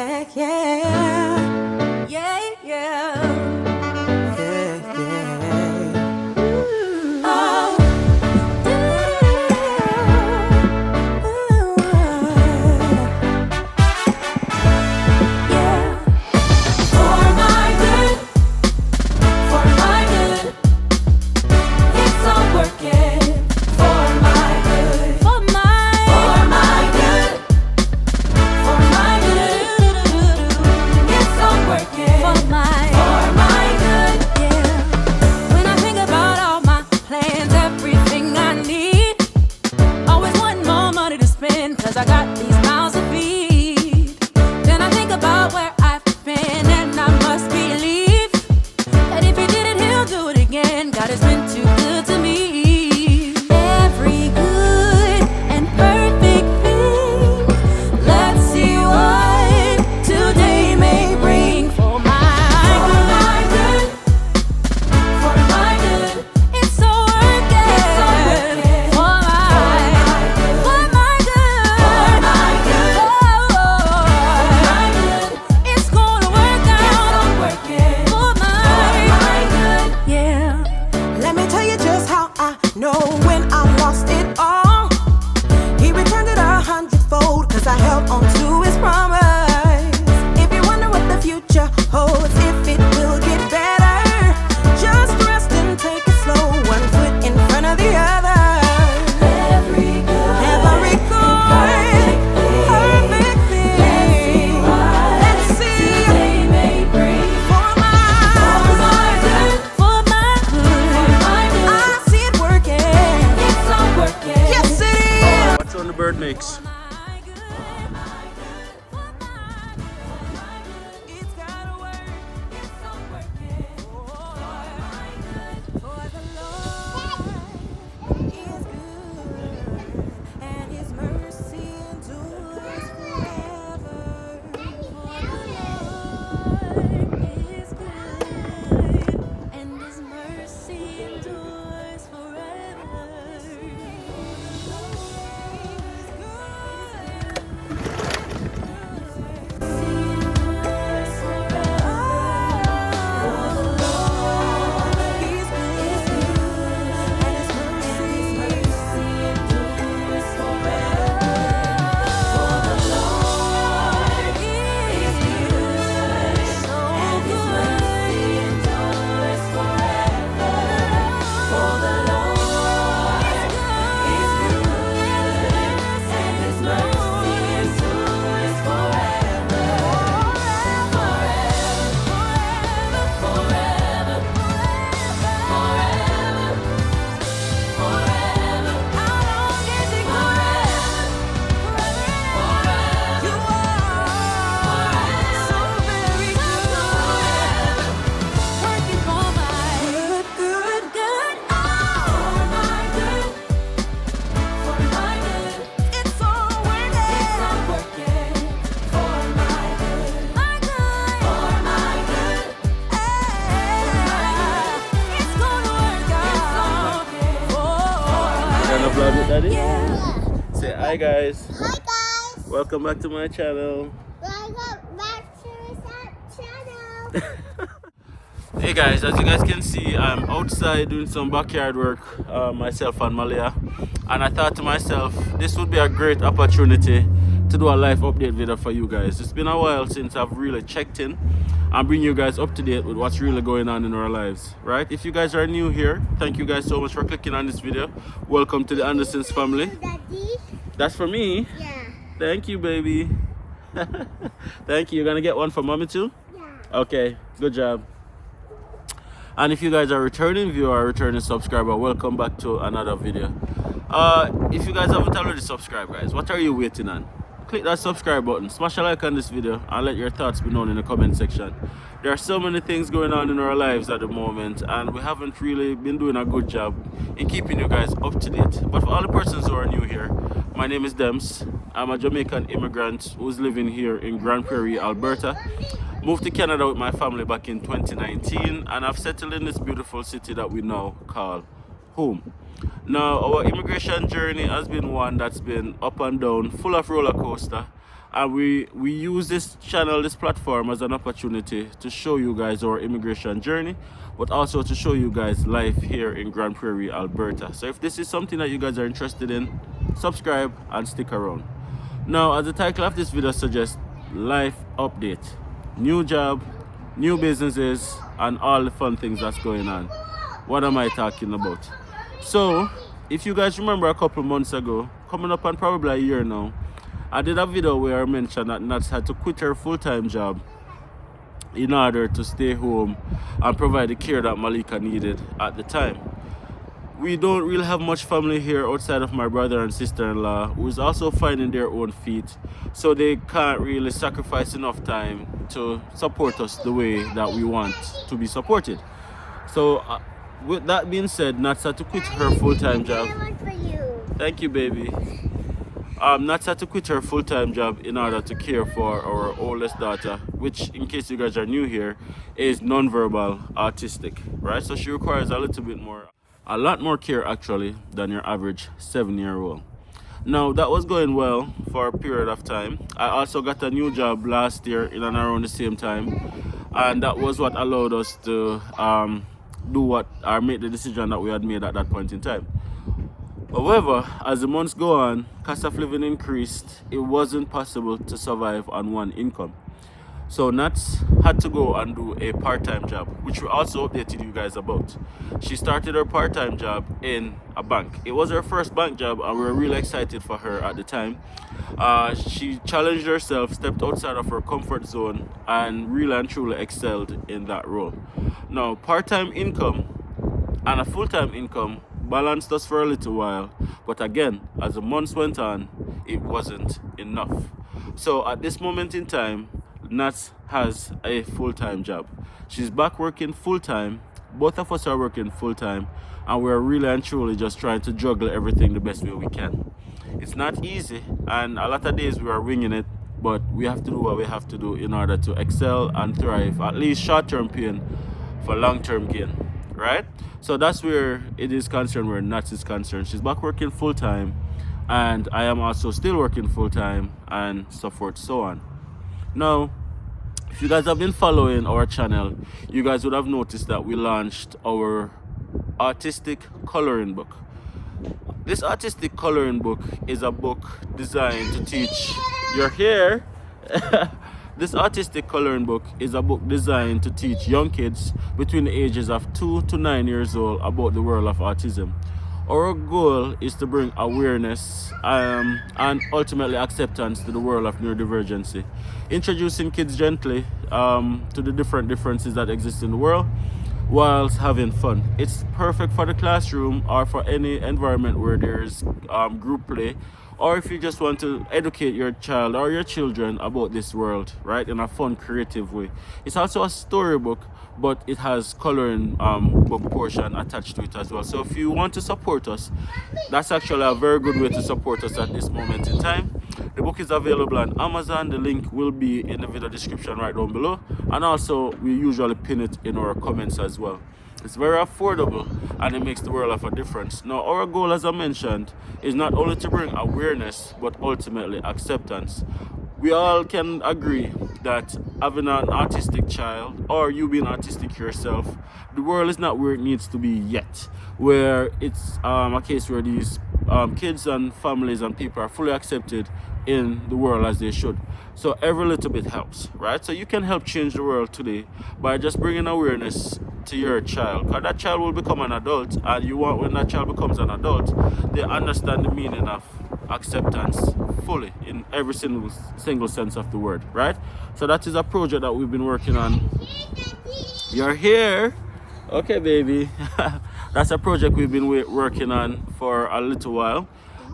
back, yeah. Yeah, yeah. Yeah, yeah. Ooh. Oh. Yeah. For my good, it's all working. For my good, for my good, it's all working. For my good, yeah. When I think about all my plans, everything I need, always want more money to spend, 'cause I got these mouths to feed. Then I think about where I've been, and I must believe that if he did it, he'll do it again. God has been too good to me. Every good and perfect thing, let's see what today may bring. For my good, it's so working. For my good, it's gonna work out. For my good, yeah. Let me tell you just how I know when I lost it all. He returned it 100-fold, 'cause I held on to his promise. If you wonder what the future holds, if it will get better, just rest and take it slow, one foot in front of the other. Every good, perfect thing. Let's see today may bring. For my good, I see it working. It's all working. Yes, it is. What's on the bird mix? It's gotta work. It's all working. For the Lord is good, and His mercy endures forever. For the Lord is good, and His mercy endures forever. Gonna vlog with daddy? Yeah. Say hi guys. Hi guys! Welcome back to my channel. Welcome back to the channel. Hey guys, as you guys can see, I'm outside doing some backyard work, myself and Malia, and I thought to myself, this would be a great opportunity to do a live update video for you guys. It's been a while since I've really checked in and bring you guys up to date with what's really going on in our lives, right? If you guys are new here, thank you guys so much for clicking on this video. Welcome to the Andersons family. Daddy? That's for me. Yeah. Thank you, baby. Thank you. You're gonna get one for mommy too? Yeah. Okay, good job. And if you guys are a returning viewer or a returning subscriber, welcome back to another video. If you guys haven't already subscribed, guys, what are you waiting on? Click that subscribe button, smash a like on this video, and let your thoughts be known in the comment section. There are so many things going on in our lives at the moment, and we haven't really been doing a good job in keeping you guys up to date. But for all the persons who are new here, my name is Dems. I'm a Jamaican immigrant who's living here in Grand Prairie, Alberta. Moved to Canada with my family back in 2019, and I've settled in this beautiful city that we now call home. Now, our immigration journey has been one that's been up and down, full of roller coaster, And we use this channel, this platform, as an opportunity to show you guys our immigration journey, but also to show you guys life here in Grand Prairie, Alberta. So if this is something that you guys are interested in, subscribe and stick around. Now, as the title of this video suggests, life update, new job, new businesses, and all the fun things that's going on. What am I talking about? So if you guys remember a couple months ago, coming up on probably a year now, I did a video where I mentioned that Nats had to quit her full-time job in order to stay home and provide the care that Malika needed at the time. We don't really have much family here outside of my brother and sister-in-law, who is also finding their own feet, so they can't really sacrifice enough time to support us the way that we want to be supported. So with that being said, Nats had to quit her full-time job. Thank you, baby. Nats had to quit her full-time job in order to care for our oldest daughter, which, in case you guys are new here, is non-verbal autistic, right? So she requires a lot more care actually than your average 7-year-old. Now, that was going well for a period of time. I also got a new job last year in and around the same time, and that was what allowed us to make the decision that we had made at that point in time. However, as the months go on, cost of living increased. It wasn't possible to survive on one income. So Nats had to go and do a part-time job, which we also updated you guys about. She started her part-time job in a bank. It was her first bank job, and we were really excited for her at the time. She challenged herself, stepped outside of her comfort zone, and really and truly excelled in that role. Now, part-time income and a full-time income balanced us for a little while, but again, as the months went on, it wasn't enough. So at this moment in time, Nats has a full-time job. She's back working full-time. Both of us are working full-time, and we're really and truly just trying to juggle everything the best way we can. It's not easy, and a lot of days we are winging it, but we have to do what we have to do in order to excel and thrive, at least short-term pain for long-term gain, right? So that's where it is concerned, where Nats is concerned. She's back working full-time, and I am also still working full-time, and so forth, so on. Now, if you guys have been following our channel, you guys would have noticed that we launched our autistic coloring book. This autistic coloring book is a book designed to teach your hair. This autistic coloring book is a book designed to teach young kids between the ages of 2 to 9 years old about the world of autism. Our goal is to bring awareness and ultimately acceptance to the world of neurodivergency, introducing kids gently to the different differences that exist in the world whilst having fun. It's perfect for the classroom or for any environment where there's group play, or if you just want to educate your child or your children about this world, right, in a fun, creative way. It's also a storybook, but it has coloring book portion attached to it as well. So if you want to support us, that's actually a very good way to support us at this moment in time. The book is available on Amazon. The link will be in the video description right down below, and also we usually pin it in our comments as well. It's very affordable, and it makes the world of a difference. Now, our goal, as I mentioned, is not only to bring awareness, but ultimately acceptance. We all can agree that having an autistic child, or you being autistic yourself, the world is not where it needs to be yet, where it's a case where these kids and families and people are fully accepted in the world as they should. So every little bit helps, right? So you can help change the world today by just bringing awareness to your child, because that child will become an adult, and you want, when that child becomes an adult, they understand the meaning of acceptance fully in every single sense of the word, right? So that is a project that we've been working on. You're here. Okay, baby. That's a project we've been working on for a little while.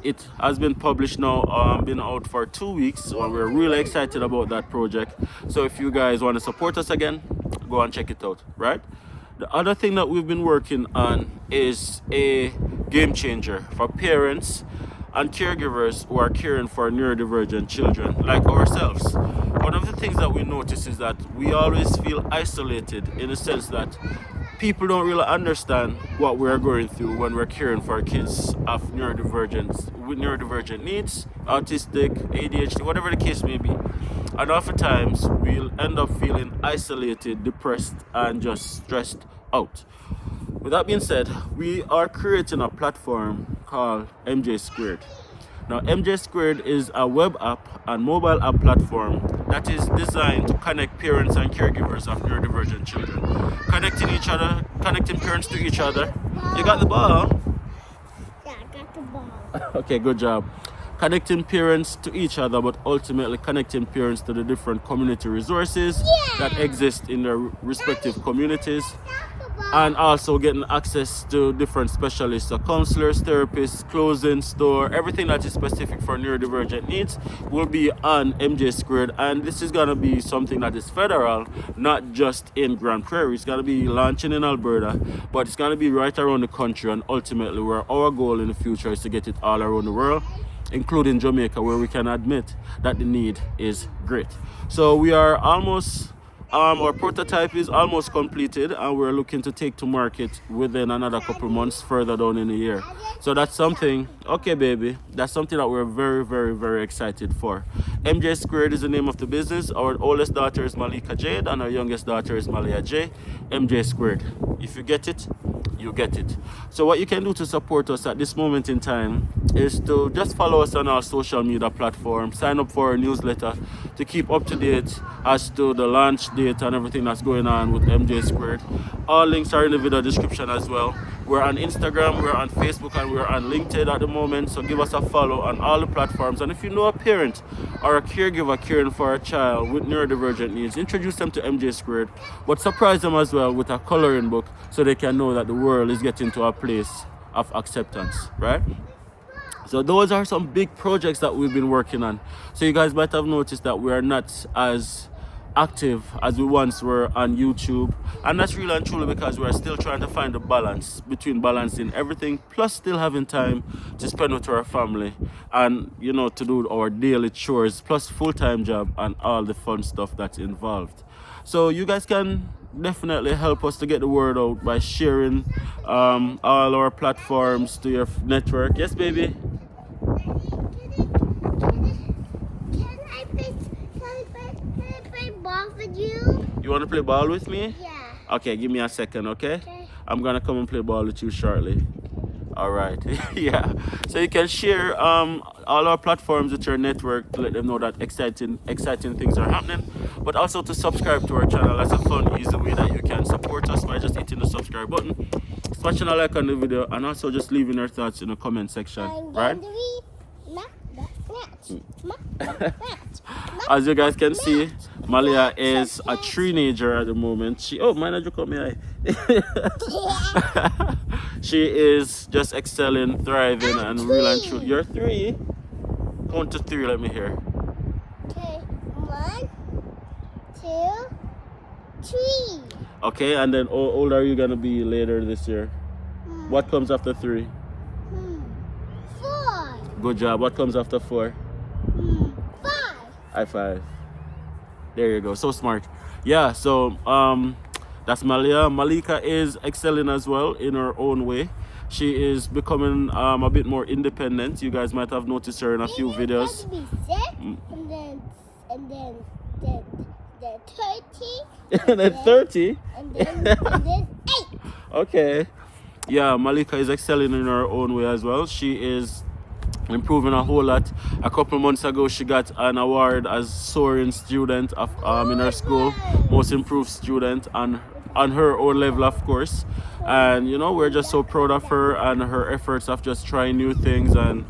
It has been published now, been out for 2 weeks, so we're really excited about that project. So if you guys want to support us again, go and check it out, right? The other thing that we've been working on is a game changer for parents and caregivers who are caring for neurodivergent children like ourselves. One of the things that we notice is that we always feel isolated, in the sense that people don't really understand what we're going through when we're caring for kids of neurodivergence with neurodivergent needs, autistic, ADHD, whatever the case may be. And oftentimes we'll end up feeling isolated, depressed, and just stressed out. With that being said, we are creating a platform called MJ Squared. Now, MJ Squared is a web app and mobile app platform that is designed to connect parents and caregivers of neurodivergent children. Connecting parents to each other. You got the ball? Yeah, I got the ball. Okay, good job. Connecting parents to each other, but ultimately connecting parents to the different community resources that exist in their respective communities. And also getting access to different specialists, so counselors, therapists, clothing store, everything that is specific for neurodivergent needs will be on MJ Squared. And this is going to be something that is federal, not just in Grand Prairie. It's going to be launching in Alberta, but it's going to be right around the country. And ultimately, where our goal in the future is to get it all around the world, including Jamaica, where we can admit that the need is great. So we are almost... our prototype is almost completed, and we're looking to take to market within another couple months further down in the year. So that's something, okay baby, that's something that we're very, very, very excited for. MJ Squared is the name of the business. Our oldest daughter is Malika Jade, and our youngest daughter is Malia J. MJ Squared. If you get it, you get it. So what you can do to support us at this moment in time is to just follow us on our social media platforms, sign up for our newsletter to keep up to date as to the launch date and everything that's going on with MJ Squared. All links are in the video description as well. We're on Instagram, we're on Facebook, and we're on LinkedIn at the moment, so give us a follow on all the platforms. And if you know a parent or a caregiver caring for a child with neurodivergent needs, introduce them to MJ Squared, but surprise them as well with a coloring book so they can know that the world is getting to a place of acceptance, right? So those are some big projects that we've been working on. So you guys might have noticed that we are not as active as we once were on YouTube, and that's really and truly because we're still trying to find a balance between balancing everything plus still having time to spend with our family and, you know, to do our daily chores plus full-time job and all the fun stuff that's involved. So you guys can definitely help us to get the word out by sharing all our platforms to your network. Yes, baby? Can I play ball with you? You want to play ball with me? Yeah. Okay, give me a second, okay? Okay. I'm gonna come and play ball with you shortly. All right. Yeah. So you can share all our platforms with your network to let them know that exciting things are happening, but also to subscribe to our channel. That's a fun, easy way that you can support us by just hitting the subscribe button, smashing a like on the video, and also just leaving your thoughts in the comment section, right? As you guys can see, Malia is a teenager at the moment. Manager come here. She is just excelling, thriving, and real and true. You're 3. Count to 3, let me hear. Okay, 1, 2, 3. Okay, and then how old are you gonna be later this year? What comes after 3? 4. Good job. What comes after 4? 5. High five. There you go. So smart. Yeah, so that's Malia. Malika is excelling as well in her own way. She is becoming a bit more independent. You guys might have noticed her in a few videos. Be 6, and then 30. And then 30. And then 8. Okay. Yeah, Malika is excelling in her own way as well. She is improving a whole lot. A couple months ago, she got an award as soaring student of in her school, most improved student, and on her own level, of course. And you know, we're just so proud of her and her efforts of just trying new things and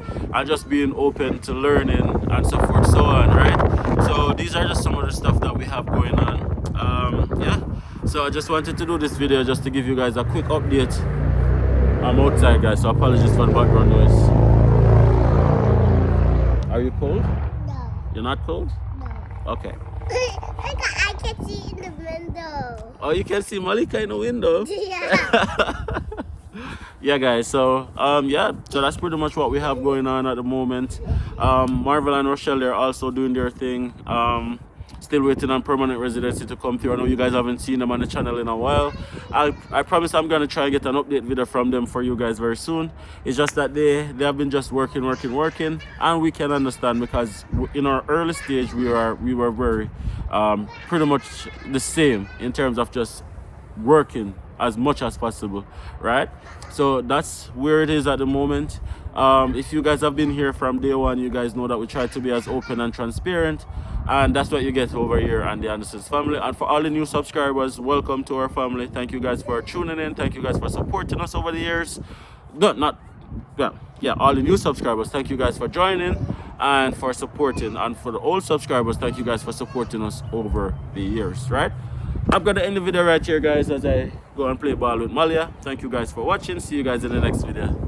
just being open to learning and so forth, so on, right? So these are just some of the stuff that we have going on. Yeah. So I just wanted to do this video just to give you guys a quick update. I'm outside, guys, so apologies for the background noise. Are you cold? No. You're not cold? No. Okay. I can see in the window. Oh, you can see Malika in the window? Yeah. Yeah, guys, so so that's pretty much what we have going on at the moment. Marvel and Rochelle, they're also doing their thing. Still waiting on permanent residency to come through. I know you guys haven't seen them on the channel in a while. I promise I'm gonna try and get an update video from them for you guys very soon. It's just that they have been just working, and we can understand because in our early stage we were very pretty much the same in terms of just working as much as possible, right? So that's where it is at the moment. If you guys have been here from day one, you guys know that we try to be as open and transparent, and that's what you get over here on the Anderson's family. And for all the new subscribers, welcome to our family. Thank you guys for tuning in. Thank you guys for supporting us over the years. All the new subscribers, thank you guys for joining and for supporting, and for the old subscribers, thank you guys for supporting us over the years, right? I'm gonna end the video right here, guys, as I go and play ball with Malia. Thank you guys for watching. See you guys in the next video.